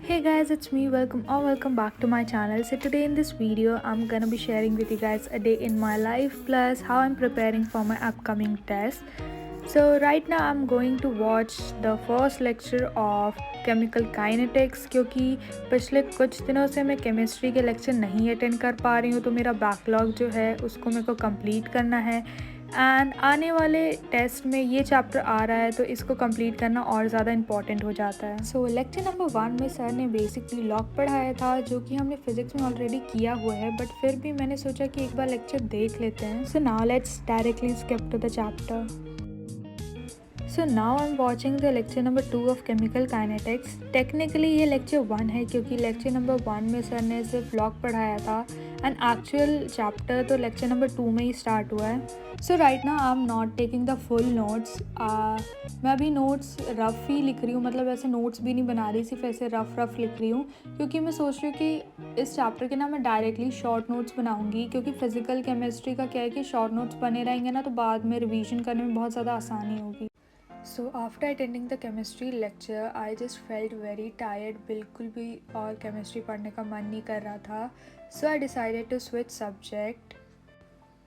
Hey guys, it's me. Welcome back to my channel. So today in this video, I'm gonna be sharing with you guys a day in my life plus how I'm preparing for my upcoming test. So right now I'm going to watch the first lecture of chemical kinetics क्योंकि पिछले कुछ दिनों से मैं chemistry के lecture नहीं attend कर पा रही हूँ, तो मेरा बैकलॉग जो है उसको मेरे को कंप्लीट करना है एंड आने वाले टेस्ट में ये चैप्टर आ रहा है तो इसको कंप्लीट करना और ज़्यादा इंपॉर्टेंट हो जाता है। सो लेक्चर नंबर 1 में सर ने बेसिकली लॉग पढ़ाया था जो कि हमने फिजिक्स में ऑलरेडी किया हुआ है, बट फिर भी मैंने सोचा कि एक बार लेक्चर देख लेते हैं। So now let's directly skip to the chapter. So now I'm watching the lecture number 2 of chemical kinetics. Technically ये lecture 1 है क्योंकि lecture number 1 में सर ने सिर्फ log पढ़ाया था and actual chapter तो lecture number 2 में ही start हुआ है। So right now I'm not taking the full notes. मैं अभी notes rough ही लिख रही हूँ, मतलब ऐसे notes भी नहीं बना रही, सिर्फ ऐसे rough लिख रही हूँ क्योंकि मैं सोच रही हूँ कि इस chapter के ना मैं डायरेक्टली शॉर्ट नोट्स बनाऊँगी क्योंकि फिजिकल केमिस्ट्री का क्या है कि शॉर्ट नोट्स बने रहेंगे ना तो बाद में रिवीजन करने में बहुत ज़्यादा आसानी होगी। So after attending the chemistry lecture, I just felt very tired. बिल्कुल भी और chemistry पढ़ने का मन नहीं कर रहा था. So I decided to switch subject.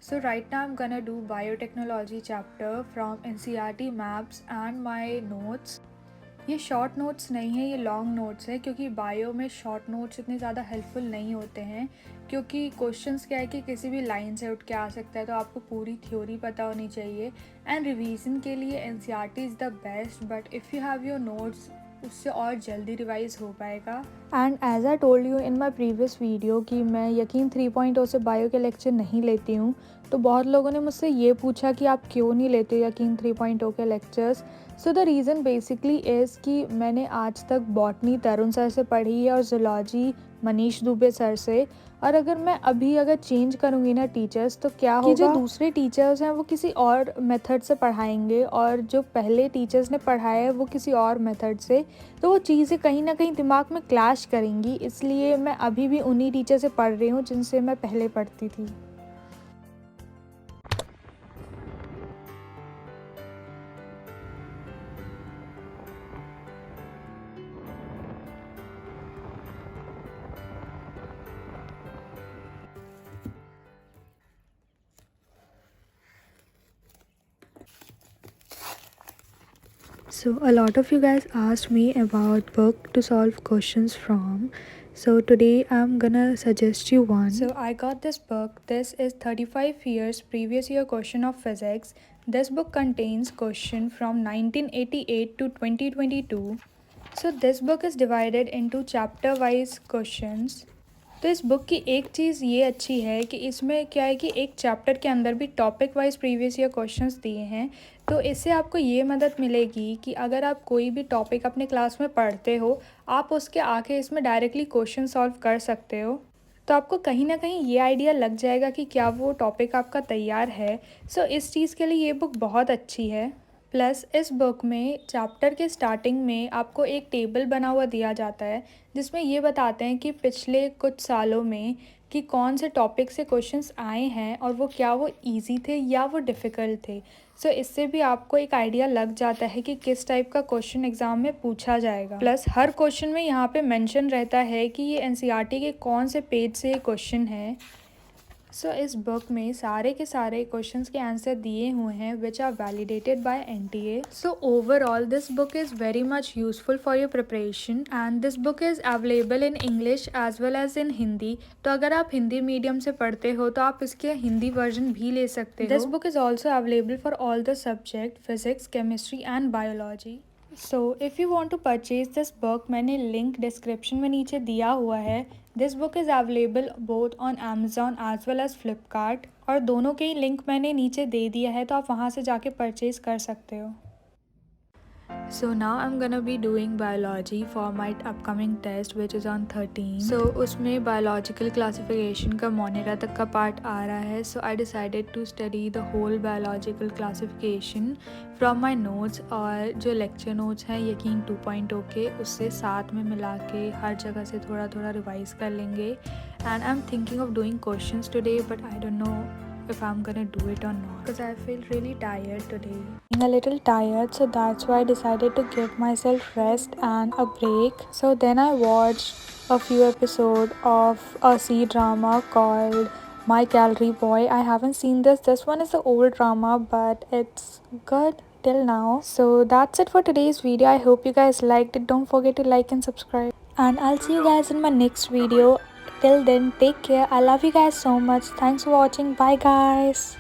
So right now I'm gonna do biotechnology chapter from NCERT maps and my notes. ये शॉर्ट नोट्स नहीं है, ये लॉन्ग नोट्स है क्योंकि बायो में शॉर्ट नोट्स इतने ज़्यादा हेल्पफुल नहीं होते हैं क्योंकि क्वेश्चंस क्या है कि किसी भी लाइन से उठ के आ सकता है, तो आपको पूरी थ्योरी पता होनी चाहिए एंड रिवीजन के लिए NCERT is the best, but if you have your notes उससे और जल्दी रिवाइज हो पाएगा। And as I told you in my previous video कि मैं यकीन 3.0 से बायो के लेक्चर नहीं लेती हूँ, तो बहुत लोगों ने मुझसे ये पूछा कि आप क्यों नहीं लेते यकीन 3.0 के lectures. So the reason basically is कि मैंने आज तक बॉटनी तरुण सर से पढ़ी है और ज़ूलॉजी मनीष दुबे सर से, और अगर मैं अगर चेंज करूँगी ना टीचर्स तो क्या होगा कि जो दूसरे टीचर्स हैं वो किसी और मेथड से पढ़ाएंगे और जो पहले टीचर्स ने पढ़ाया है वो किसी और मेथड से, तो वो चीज़ें कहीं ना कहीं दिमाग में क्लैश करेंगी। इसलिए मैं अभी भी उन्हीं टीचर से पढ़ रही हूँ जिनसे मैं पहले पढ़ती थी। So a lot of you guys asked me about book to solve questions from. So today I'm gonna suggest you one. So I got this book. This is 35 years previous year question of physics. This book contains question from 1988 to 2022. So this book is divided into chapter wise questions. तो इस book की एक चीज़ ये अच्छी है कि इसमें क्या है कि एक चैप्टर के अंदर भी topic wise previous year questions दिए हैं, तो इससे आपको ये मदद मिलेगी कि अगर आप कोई भी टॉपिक अपने क्लास में पढ़ते हो, आप उसके आके इसमें डायरेक्टली क्वेश्चन सॉल्व कर सकते हो, तो आपको कहीं ना कहीं ये आइडिया लग जाएगा कि क्या वो टॉपिक आपका तैयार है। सो इस चीज़ के लिए ये बुक बहुत अच्छी है। प्लस इस बुक में चैप्टर के स्टार्टिंग में आपको एक टेबल बना हुआ दिया जाता है जिसमें ये बताते हैं कि पिछले कुछ सालों में कि कौन से टॉपिक से क्वेश्चंस आए हैं और वो क्या वो इजी थे या वो डिफ़िकल्ट थे। सो इससे भी आपको एक आइडिया लग जाता है कि किस टाइप का क्वेश्चन एग्ज़ाम में पूछा जाएगा। प्लस हर क्वेश्चन में यहाँ पे मेंशन रहता है कि ये एनसीईआरटी के कौन से पेज से ये क्वेश्चन है। सो इस बुक में सारे के सारे क्वेश्चंस के आंसर दिए हुए हैं which are validated by NTA. So overall this book is very much useful for your preparation and this book is available in English as well as in Hindi. तो अगर आप हिंदी मीडियम से पढ़ते हो तो आप इसके हिंदी वर्जन भी ले सकते हो। This book is also available for all the subject physics, chemistry and biology. So if you want to purchase this book, मैंने लिंक डिस्क्रिप्शन में नीचे दिया हुआ है। This book is available both on Amazon as well as Flipkart, और दोनों के ही link मैंने नीचे दे दिया है, तो आप वहाँ से जाके परचेज़ कर सकते हो। So now I'm gonna be doing biology for my upcoming test which is on 13. So उसमें biological classification का मोनेरा तक का पार्ट आ रहा है. So I decided to study the whole biological classification from my notes, और जो lecture notes हैं यकीन 2.0 के उससे साथ में मिला के हर जगह से थोड़ा थोड़ा रिवाइज कर लेंगे. And I'm thinking of doing questions today but I don't know if I'm gonna do it or not, because I feel really tired today. I'm a little tired, so that's why I decided to give myself rest and a break. So then I watched a few episodes of a C drama called My Gallery Boy. I haven't seen this. This one is an old drama, but it's good till now. So that's it for today's video. I hope you guys liked it. Don't forget to like and subscribe. And I'll see you guys in my next video. Till then, take care. I love you guys so much. Thanks for watching. Bye, guys.